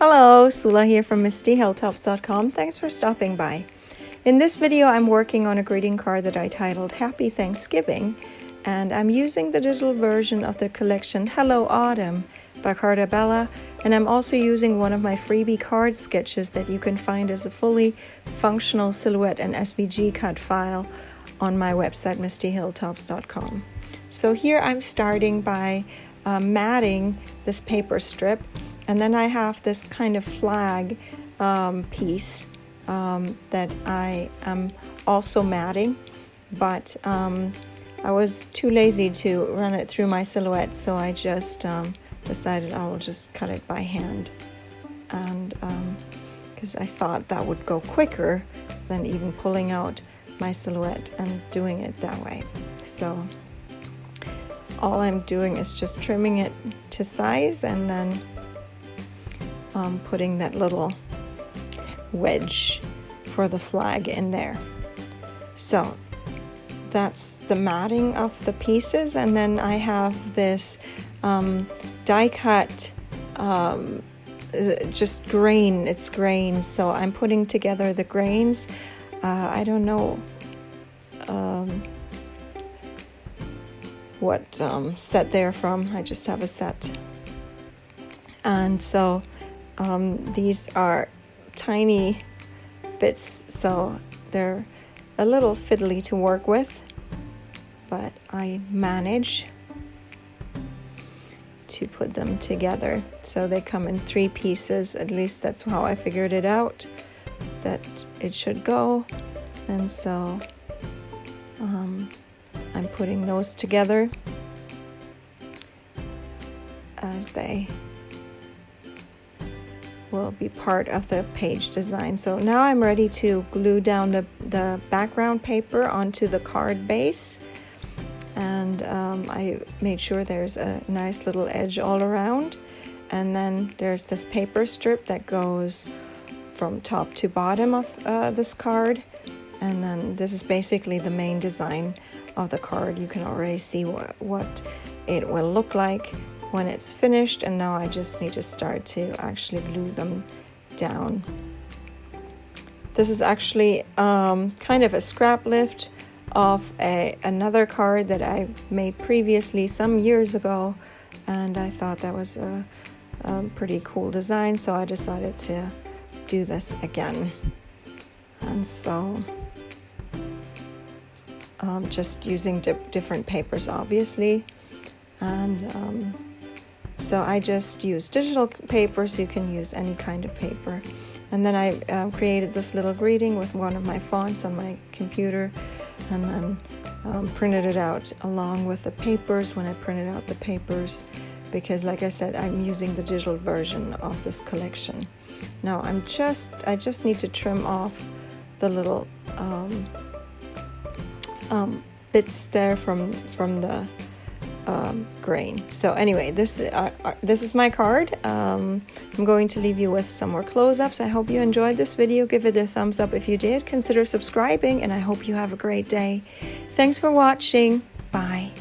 Hello, Sula here from MistyHilltops.com. Thanks for stopping by. In this video, I'm working on a greeting card that I titled Happy Thanksgiving, and I'm using the digital version of the collection Hello Autumn by Carta Bella, and I'm also using one of my freebie card sketches that you can find as a fully functional silhouette and SVG cut file on my website, MistyHilltops.com. So here I'm starting by matting this paper strip, and then I have this kind of flag piece that I am also matting, but I was too lazy to run it through my silhouette, so I just decided I will just cut it by hand, and because I thought that would go quicker than even pulling out my silhouette and doing it that way. So all I'm doing is just trimming it to size and then putting that little wedge for the flag in there. So that's the matting of the pieces, and then I have this die cut just grain, it's grains, so I'm putting together the grains. I don't know what set they're from. I just have a set, and so these are tiny bits, so they're a little fiddly to work with, but I manage to put them together. So they come in 3 pieces, at least that's how I figured it out that it should go. And so I'm putting those together as they will be part of the page design. So now I'm ready to glue down the background paper onto the card base, and I made sure there's a nice little edge all around, and then there's this paper strip that goes from top to bottom of this card, and then this is basically the main design of the card. You can already see what it will look like when it's finished, and now I just need to start to actually glue them down. This is actually kind of a scrap lift of another card that I made previously some years ago, and I thought that was a pretty cool design, so I decided to do this again. And so just using different papers, obviously, and so I just use digital paper, so you can use any kind of paper. And then I created this little greeting with one of my fonts on my computer, and then printed it out along with the papers when I printed out the papers, because like I said, I'm using the digital version of this collection. Now I just need to trim off the little bits there from the grain. So anyway, this is my card. I'm going to leave you with some more close-ups. I hope you enjoyed this video. Give it a thumbs up if you did. Consider subscribing, and I hope you have a great day. Thanks for watching. Bye.